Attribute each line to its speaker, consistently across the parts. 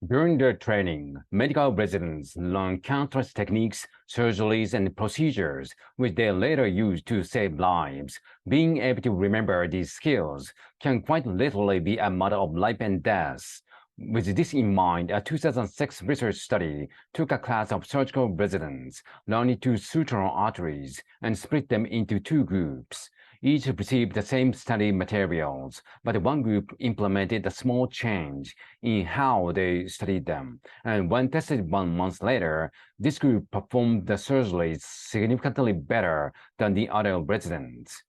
Speaker 1: During their training, medical residents learn countless techniques, surgeries, and procedures which they later use to save lives. Being able to remember these skills can quite literally be a matter of life and death. With this in mind, a 2006 research study took a class of surgical residents, learning to suture arteries, and split them into two groups. Each received the same study materials, but one group implemented a small change in how they studied them. And when tested 1 month later, this group performed the surgeries significantly better than the other residents.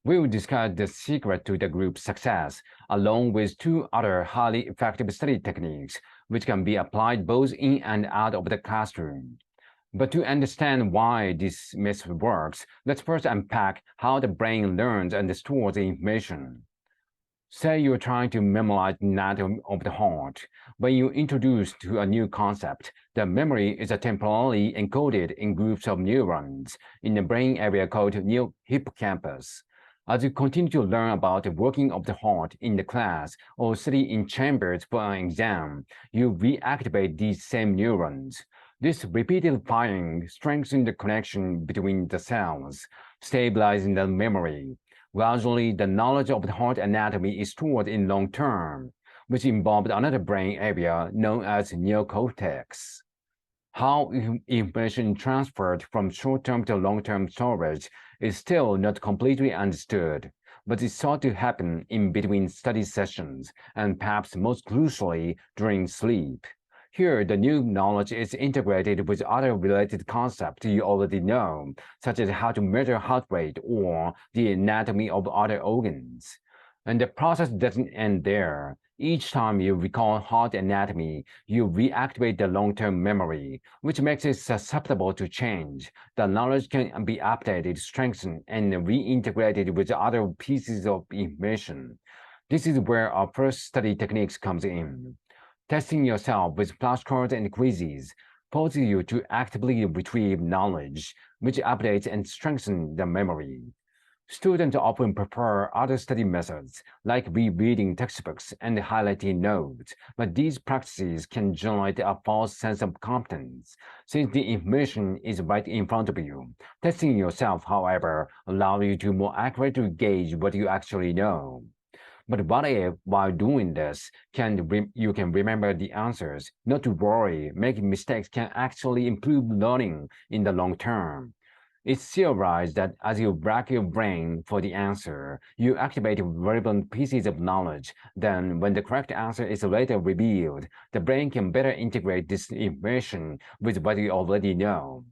Speaker 1: We will discuss the secret to the group's success, along with two other highly effective study techniques, which can be applied both in and out of the classroom. But to understand why this method works, let's first unpack how the brain learns and stores information. Say you're trying to memorize the anatomy of the heart. When you introduce to a new concept, the memory is temporarily encoded in groups of neurons in the brain area called hippocampus. As you continue to learn about the working of the heart in the class or study in chambers for an exam, you reactivate these same neurons. This repeated firing strengthens the connection between the cells, stabilizing the memory. Gradually, the knowledge of the heart anatomy is stored in long term, which involved another brain area known as neocortex. How information transferred from short-term to long-term storage is still not completely understood, but is thought to happen in between study sessions and perhaps most crucially during sleep. Here, the new knowledge is integrated with other related concepts you already know, such as how to measure heart rate or the anatomy of other organs. And the process doesn't end there. Each time you recall heart anatomy, you reactivate the long-term memory, which makes it susceptible to change. The knowledge can be updated, strengthened, and reintegrated with other pieces of information. This is where our first study techniques comes in. Testing yourself with flashcards and quizzes forces you to actively retrieve knowledge, which updates and strengthens the memory. Students often prefer other study methods, like rereading textbooks and highlighting notes, but these practices can generate a false sense of competence, since the information is right in front of you. Testing yourself, however, allows you to more accurately gauge what you actually know. But what if, while doing this, you can remember the answers? Not to worry, making mistakes can actually improve learning in the long term. It's theorized that as you rack your brain for the answer, you activate relevant pieces of knowledge. Then, when the correct answer is later revealed, the brain can better integrate this information with what you already know.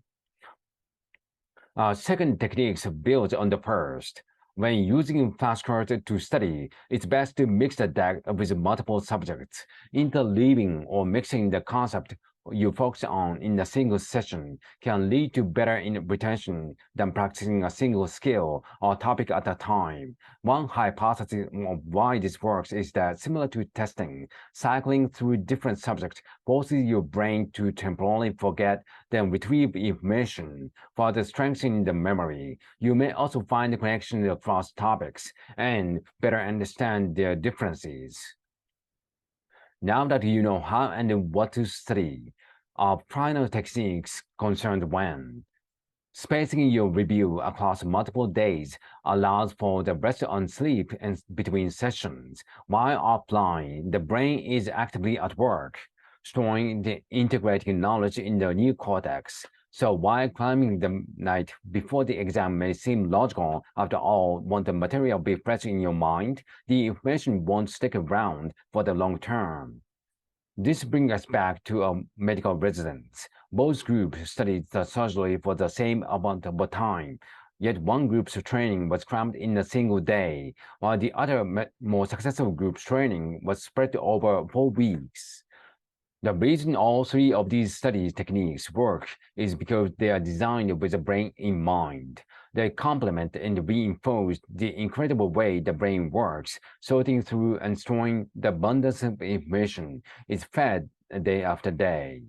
Speaker 1: Second techniques builds on the first. When using flashcards to study, it's best to mix the deck with multiple subjects. Interleaving or mixing the concept you focus on in a single session can lead to better retention than practicing a single skill or topic at a time. One hypothesis of why this works is that, similar to testing, cycling through different subjects forces your brain to temporarily forget, then retrieve information, further strengthening the memory. You may also find the connection across topics and better understand their differences. Now that you know how and what to study, our final techniques concerned when. Spacing your review across multiple days allows for the rest on sleep and between sessions. While offline, the brain is actively at work, storing the integrating knowledge in the new cortex. So while climbing the night before the exam may seem logical, after all, once the material be fresh in your mind, the information won't stick around for the long term. This brings us back to medical residents. Both groups studied the surgery for the same amount of time, yet one group's training was crammed in a single day, while the other more successful group's training was spread over 4 weeks. The reason all three of these study techniques work is because they are designed with the brain in mind. They complement and reinforce the incredible way the brain works, sorting through and storing the abundance of information is fed day after day.